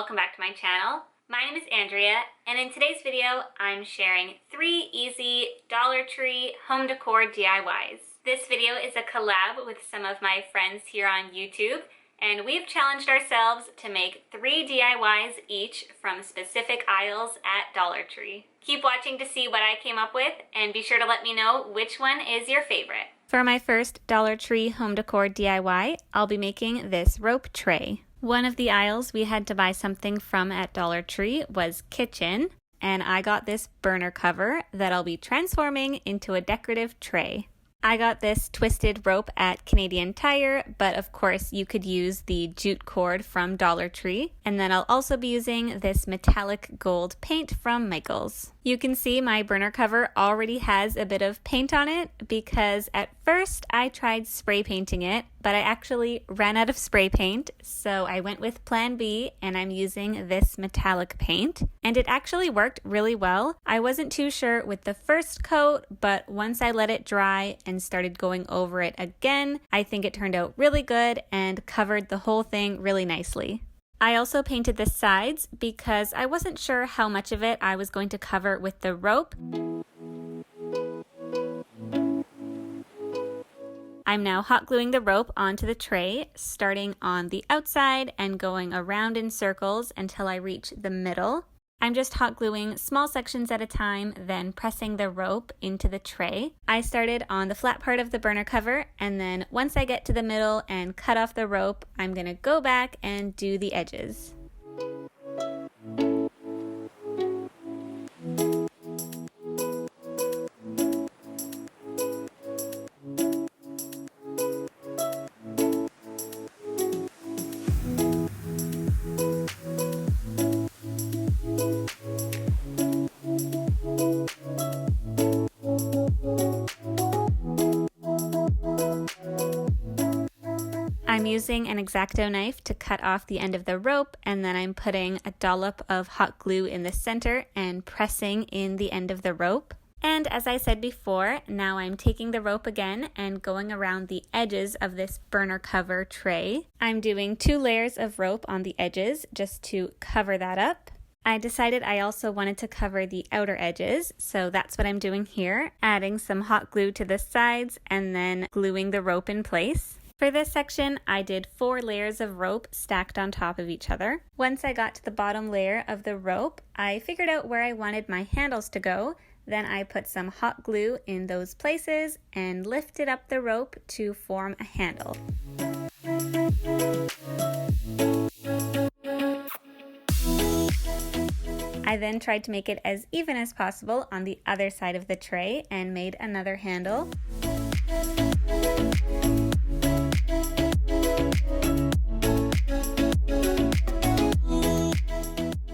welcome back to my channel. My name is Andrea, and in today's video I'm sharing 3 easy Dollar Tree home decor DIYs. This video is a collab with some of my friends here on YouTube, and we've challenged ourselves to make 3 DIYs each from specific aisles at Dollar Tree. Keep watching to see what I came up with, and be sure to let me know which one is your favorite. For my first Dollar Tree home decor DIY, I'll be making this rope tray. One of the aisles we had to buy something from at Dollar Tree was kitchen, and I got this burner cover that I'll be transforming into a decorative tray. I got this twisted rope at Canadian Tire, but of course you could use the jute cord from Dollar Tree. And then I'll also be using this metallic gold paint from Michaels. You can see my burner cover already has a bit of paint on it because at first I tried spray painting it, but I actually ran out of spray paint, so I went with plan B and I'm using this metallic paint. And it actually worked really well. I wasn't too sure with the first coat, but once I let it dry and started going over it again, I think it turned out really good and covered the whole thing really nicely. I also painted the sides because I wasn't sure how much of it I was going to cover with the rope. I'm now hot gluing the rope onto the tray, starting on the outside and going around in circles until I reach the middle. I'm just hot gluing small sections at a time, then pressing the rope into the tray. I started on the flat part of the burner cover, and then once I get to the middle and cut off the rope, I'm gonna go back and do the edges. I'm using an X-Acto knife to cut off the end of the rope, and then I'm putting a dollop of hot glue in the center and pressing in the end of the rope. And as I said before, now I'm taking the rope again and going around the edges of this burner cover tray. I'm doing 2 layers of rope on the edges just to cover that up. I decided I also wanted to cover the outer edges, so that's what I'm doing here, adding some hot glue to the sides and then gluing the rope in place. For this section, I did 4 layers of rope stacked on top of each other. Once I got to the bottom layer of the rope, I figured out where I wanted my handles to go. Then I put some hot glue in those places and lifted up the rope to form a handle. I then tried to make it as even as possible on the other side of the tray and made another handle.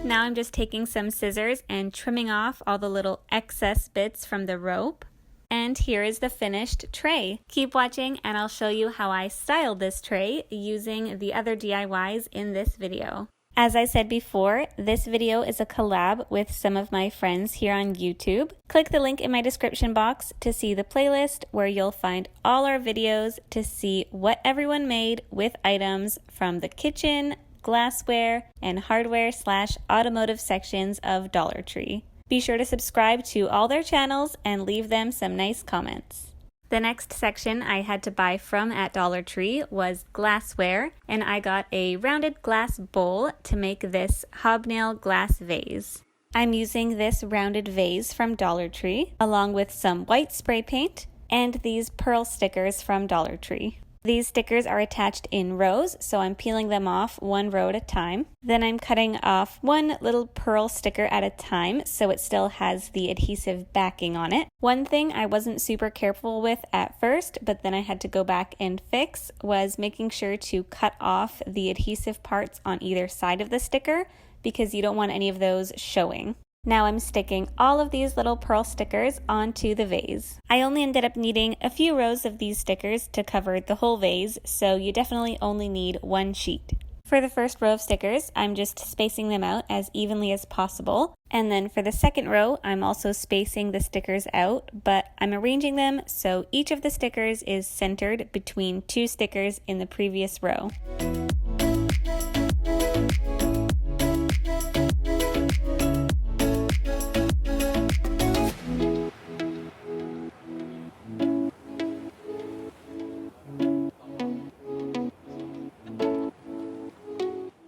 Now I'm just taking some scissors and trimming off all the little excess bits from the rope. And here is the finished tray. Keep watching and I'll show you how I styled this tray using the other DIYs in this video. As I said before, this video is a collab with some of my friends here on YouTube. Click the link in my description box to see the playlist where you'll find all our videos to see what everyone made with items from the kitchen, glassware, and hardware/automotive sections of Dollar Tree. Be sure to subscribe to all their channels and leave them some nice comments. The next section I had to buy from at Dollar Tree was glassware, and I got a rounded glass bowl to make this Hobnail glass vase. I'm using this rounded vase from Dollar Tree, along with some white spray paint and these pearl stickers from Dollar Tree. These stickers are attached in rows, so I'm peeling them off 1 row at a time. Then I'm cutting off 1 little pearl sticker at a time so it still has the adhesive backing on it. One thing I wasn't super careful with at first, but then I had to go back and fix, was making sure to cut off the adhesive parts on either side of the sticker because you don't want any of those showing. Now I'm sticking all of these little pearl stickers onto the vase. I only ended up needing a few rows of these stickers to cover the whole vase, so you definitely only need 1 sheet. For the first row of stickers, I'm just spacing them out as evenly as possible. And then for the second row, I'm also spacing the stickers out, but I'm arranging them so each of the stickers is centered between 2 stickers in the previous row.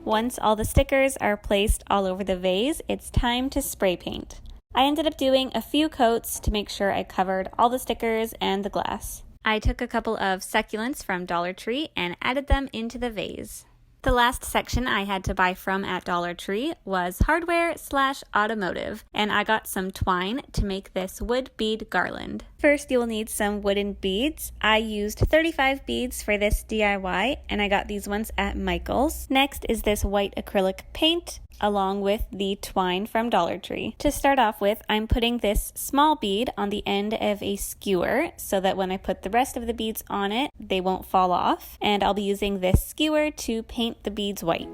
Once all the stickers are placed all over the vase, it's time to spray paint. I ended up doing a few coats to make sure I covered all the stickers and the glass. I took a couple of succulents from Dollar Tree and added them into the vase. The last section I had to buy from at Dollar Tree was hardware/automotive, and I got some twine to make this wood bead garland. First, you will need some wooden beads. I used 35 beads for this DIY, and I got these ones at Michael's. Next is this white acrylic paint, along with the twine from Dollar Tree. To start off with, I'm putting this small bead on the end of a skewer so that when I put the rest of the beads on it, they won't fall off. And I'll be using this skewer to paint the beads white.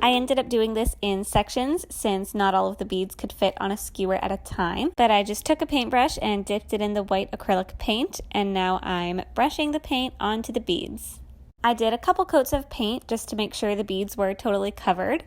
I ended up doing this in sections since not all of the beads could fit on a skewer at a time, but I just took a paintbrush and dipped it in the white acrylic paint, and now I'm brushing the paint onto the beads. I did a couple coats of paint just to make sure the beads were totally covered.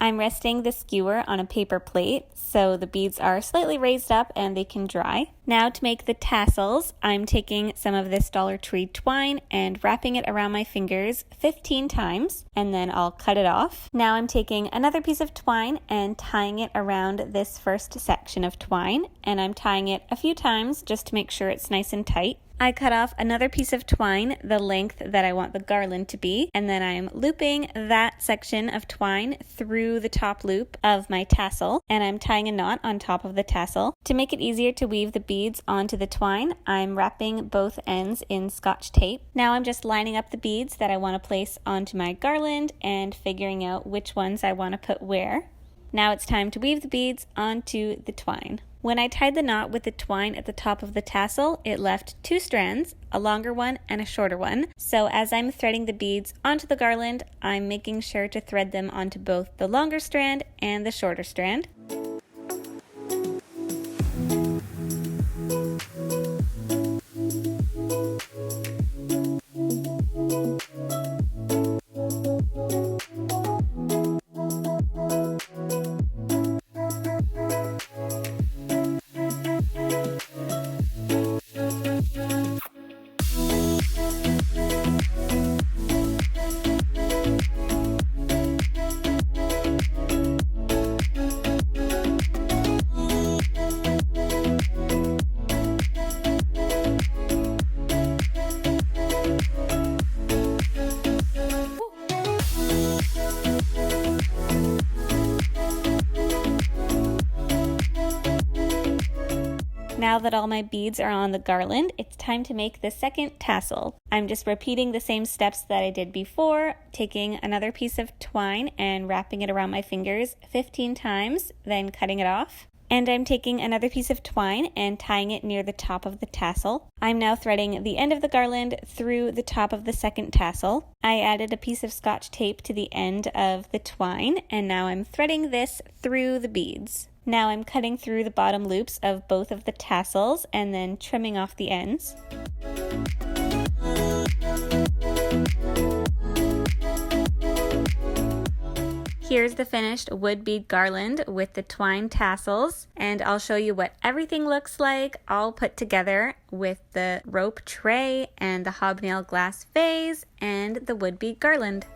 I'm resting the skewer on a paper plate so the beads are slightly raised up and they can dry. Now to make the tassels, I'm taking some of this Dollar Tree twine and wrapping it around my fingers 15 times, and then I'll cut it off. Now I'm taking another piece of twine and tying it around this first section of twine, and I'm tying it a few times just to make sure it's nice and tight. I cut off another piece of twine the length that I want the garland to be, and then I'm looping that section of twine through the top loop of my tassel, and I'm tying a knot on top of the tassel. To make it easier to weave the beads onto the twine, I'm wrapping both ends in Scotch tape. Now I'm just lining up the beads that I want to place onto my garland and figuring out which ones I want to put where. Now it's time to weave the beads onto the twine. When I tied the knot with the twine at the top of the tassel, it left two strands, a longer one and a shorter one. So as I'm threading the beads onto the garland, I'm making sure to thread them onto both the longer strand and the shorter strand. Now that all my beads are on the garland, it's time to make the second tassel. I'm just repeating the same steps that I did before, taking another piece of twine and wrapping it around my fingers 15 times, then cutting it off. And I'm taking another piece of twine and tying it near the top of the tassel. I'm now threading the end of the garland through the top of the second tassel. I added a piece of Scotch tape to the end of the twine, and now I'm threading this through the beads. Now I'm cutting through the bottom loops of both of the tassels and then trimming off the ends. Here's the finished wood bead garland with the twine tassels, and I'll show you what everything looks like all put together with the rope tray and the hobnail glass vase and the wood bead garland.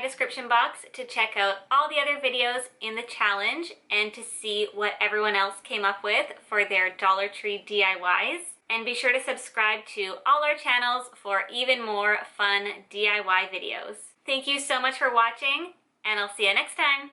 Description box to check out all the other videos in the challenge and to see what everyone else came up with for their Dollar Tree DIYs. And be sure to subscribe to all our channels for even more fun DIY videos. Thank you so much for watching, and I'll see you next time.